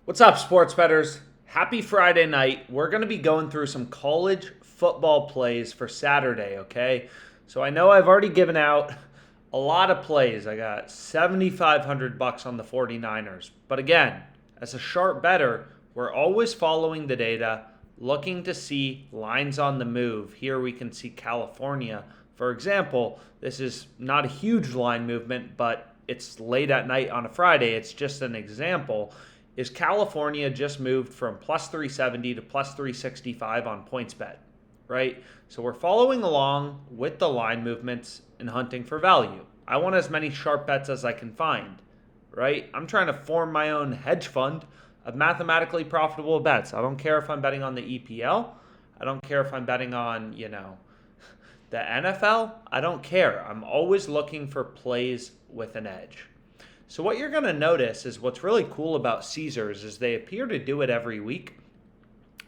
What's up, sports bettors? Happy Friday night. We're going to be going through some college football plays for Saturday, okay? So I know I've already given out a lot of plays. I got 7,500 bucks on the 49ers. But again, as a sharp bettor, we're always following the data, looking to see lines on the move. Here we can see California. For example, this is not a huge line movement, but it's late at night on a Friday. It's just an example. Is California just moved from plus 370 to plus 365 on PointsBet, right? So we're following along with the line movements and hunting for value. I want as many sharp bets as I can find, right? I'm trying to form my own hedge fund of mathematically profitable bets. I don't care if I'm betting on the EPL. I don't care if I'm betting on, the NFL. I don't care. I'm always looking for plays with an edge. So what you're going to notice is what's really cool about Caesars is they appear to do it every week,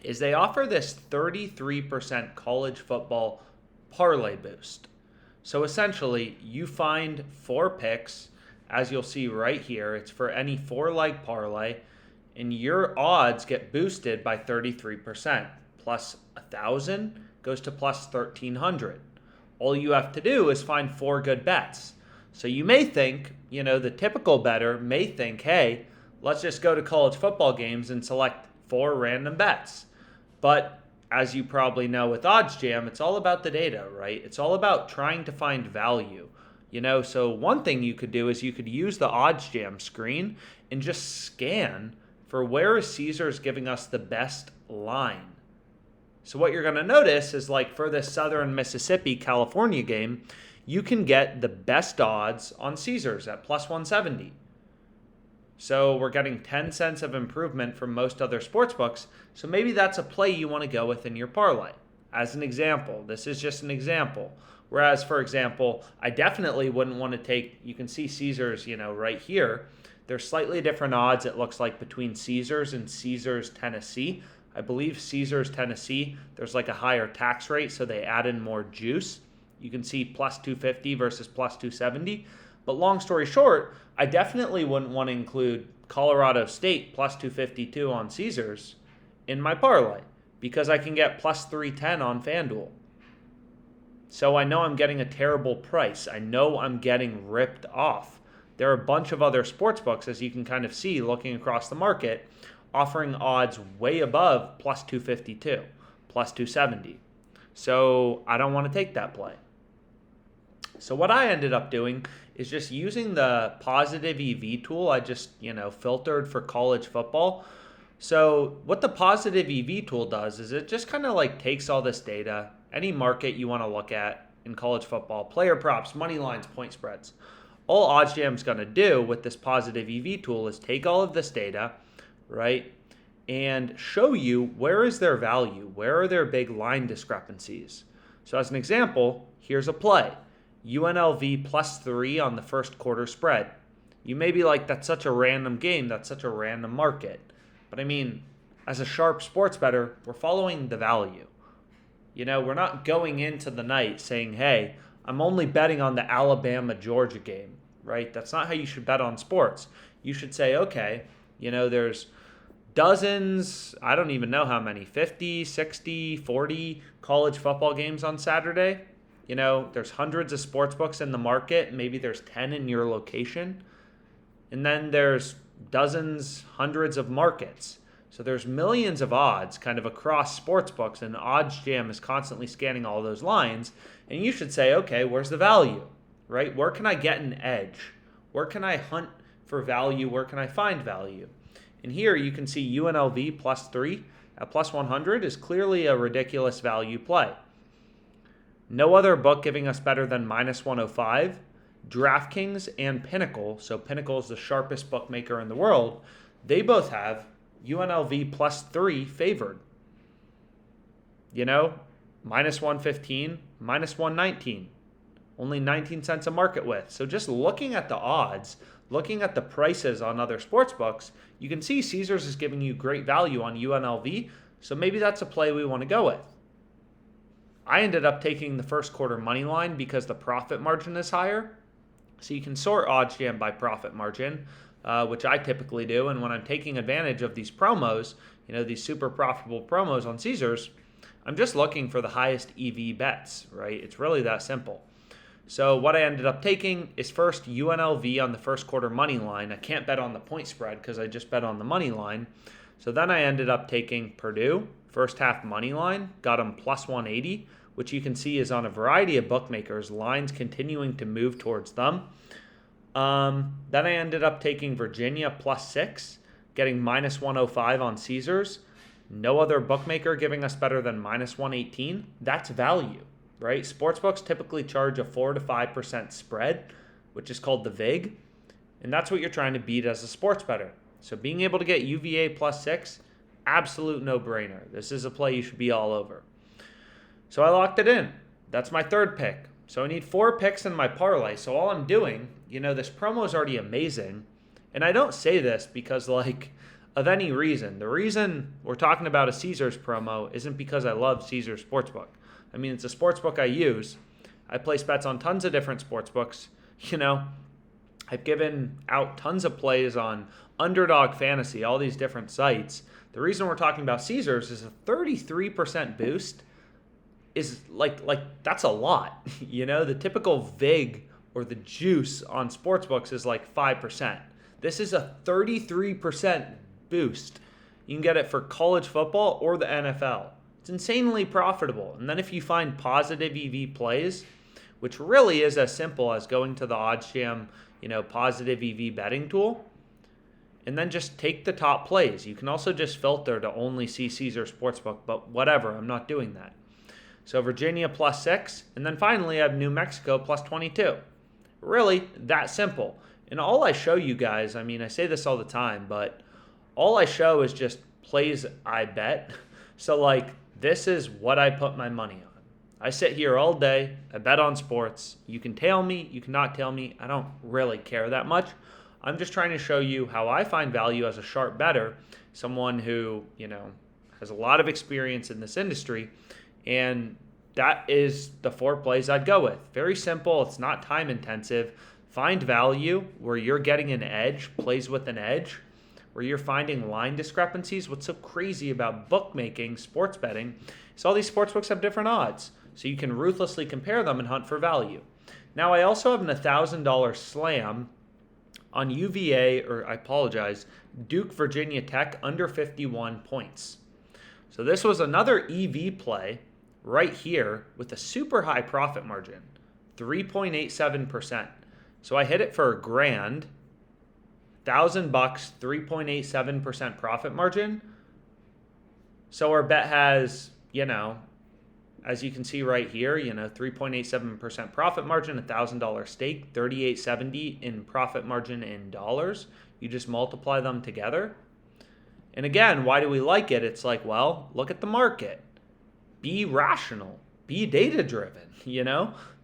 is they offer this 33% college football parlay boost. So essentially, you find 4 picks, as you'll see right here. It's for any 4-leg parlay, and your odds get boosted by 33%. Plus 1,000 goes to plus 1,300. All you have to do is find 4 good bets. So you may think, the typical bettor may think, hey, let's just go to college football games and select 4 random bets. But as you probably know with OddsJam, it's all about the data, right? It's all about trying to find value. So one thing you could do is you could use the OddsJam screen and just scan for where is Caesars giving us the best line. So what you're going to notice is like for this Southern Mississippi California game, you can get the best odds on Caesars at plus 170. So we're getting 10 cents of improvement from most other sportsbooks. So maybe that's a play you want to go with in your parlay. As an example, this is just an example. Whereas, for example, I definitely wouldn't want to take, you can see Caesars, right here. There's slightly different odds, it looks like, between Caesars and Caesars Tennessee. I believe Caesars Tennessee, there's like a higher tax rate, so they add in more juice. You can see plus 250 versus plus 270. But long story short, I definitely wouldn't want to include Colorado State plus 252 on Caesars in my parlay because I can get plus 310 on FanDuel. So I know I'm getting a terrible price. I know I'm getting ripped off. There are a bunch of other sportsbooks, as you can kind of see looking across the market, offering odds way above plus 252, plus 270. So I don't want to take that play. So what I ended up doing is just using the positive EV tool. I just, filtered for college football. So what the positive EV tool does is it just kind of like takes all this data, any market you want to look at in college football, player props, money lines, point spreads. All OddsJam's going to do with this positive EV tool is take all of this data, right, and show you where is their value, where are their big line discrepancies. So as an example, here's a play. UNLV plus 3 on the first quarter spread. You may be like, that's such a random game, that's such a random market. But I mean, as a sharp sports bettor, we're following the value. We're not going into the night saying, hey, I'm only betting on the Alabama-Georgia game, right? That's not how you should bet on sports. You should say, okay, there's dozens, I don't even know how many, 50, 60, 40 college football games on Saturday. There's hundreds of sports books in the market. Maybe there's 10 in your location. And then there's dozens, hundreds of markets. So there's millions of odds kind of across sports books, and OddsJam is constantly scanning all those lines. And you should say, okay, where's the value, right? Where can I get an edge? Where can I hunt for value? Where can I find value? And here you can see UNLV plus 3 at plus 100 is clearly a ridiculous value play. No other book giving us better than minus 105. DraftKings and Pinnacle, so Pinnacle is the sharpest bookmaker in the world, they both have UNLV plus 3 favored. Minus 115, minus 119. Only 19 cents a market width. So just looking at the odds, looking at the prices on other sports books, you can see Caesars is giving you great value on UNLV, so maybe that's a play we want to go with. I ended up taking the first quarter money line because the profit margin is higher. So you can sort OddsJam by profit margin. which I typically do. And when I'm taking advantage of these promos, these super profitable promos on Caesars, I'm just looking for the highest EV bets, right? It's really that simple. So what I ended up taking is first UNLV on the first quarter money line. I can't bet on the point spread because I just bet on the money line. So then I ended up taking Purdue, first half money line, got them plus 180, which you can see is on a variety of bookmakers, lines continuing to move towards them. Then I ended up taking Virginia plus 6, getting minus 105 on Caesars. No other bookmaker giving us better than minus 118. That's value, right? Sportsbooks typically charge a 4 to 5% spread, which is called the VIG, and that's what you're trying to beat as a sports bettor. So being able to get UVA plus 6, absolute no-brainer. This is a play you should be all over. So I locked it in. That's my third pick. So I need 4 picks in my parlay. So all I'm doing, this promo is already amazing, and I don't say this because of any reason. The reason we're talking about a Caesars promo isn't because I love Caesars Sportsbook. I mean, it's a sportsbook I use. I place bets on tons of different sportsbooks. I've given out tons of plays on Underdog Fantasy, all these different sites. The reason we're talking about Caesars is a 33% boost is that's a lot. The typical VIG or the juice on sportsbooks is 5%. This is a 33% boost. You can get it for college football or the NFL. It's insanely profitable. And then if you find positive EV plays, which really is as simple as going to the OddsJam, positive EV betting tool, and then just take the top plays. You can also just filter to only see Caesar Sportsbook, but whatever, I'm not doing that. So Virginia plus 6, and then finally I have New Mexico plus 22. Really, that simple. And all I show you guys, I say this all the time, but all I show is just plays I bet. So this is what I put my money on. I sit here all day, I bet on sports. You can tail me, you cannot tail me. I don't really care that much. I'm just trying to show you how I find value as a sharp bettor, someone who, has a lot of experience in this industry, and that is the 4 plays I'd go with. Very simple, it's not time intensive. Find value where you're getting an edge, plays with an edge, where you're finding line discrepancies. What's so crazy about bookmaking, sports betting, is all these sportsbooks have different odds, so you can ruthlessly compare them and hunt for value. Now, I also have an $1,000 slam on Duke Virginia Tech under 51 points. So this was another EV play right here with a super high profit margin, 3.87%. So I hit it for $1,000, $1,000, 3.87% profit margin. So our bet has, as you can see right here, 3.87% profit margin, $1,000 stake, $38.70 in profit margin in dollars. You just multiply them together. And again, why do we like it? It's look at the market. Be rational. Be data-driven,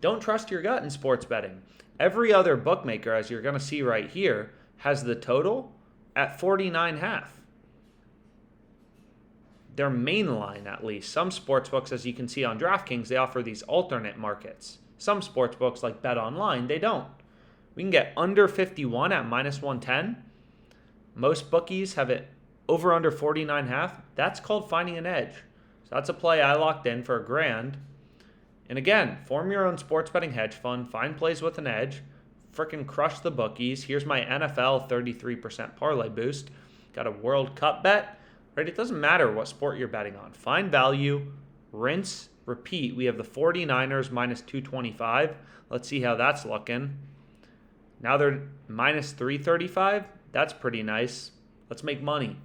Don't trust your gut in sports betting. Every other bookmaker, as you're going to see right here, has the total at 49.5. Their main line, at least. Some sportsbooks, as you can see on DraftKings, they offer these alternate markets. Some sportsbooks, like BetOnline, they don't. We can get under 51 at minus 110. Most bookies have it over under 49.5. That's called finding an edge. So that's a play I locked in for $1,000. And again, form your own sports betting hedge fund. Find plays with an edge. Frickin' crush the bookies. Here's my NFL 33% parlay boost. Got a World Cup bet. Right? It doesn't matter what sport you're betting on. Find value, rinse, repeat. We have the 49ers minus 225. Let's see how that's looking. Now they're minus 335. That's pretty nice. Let's make money.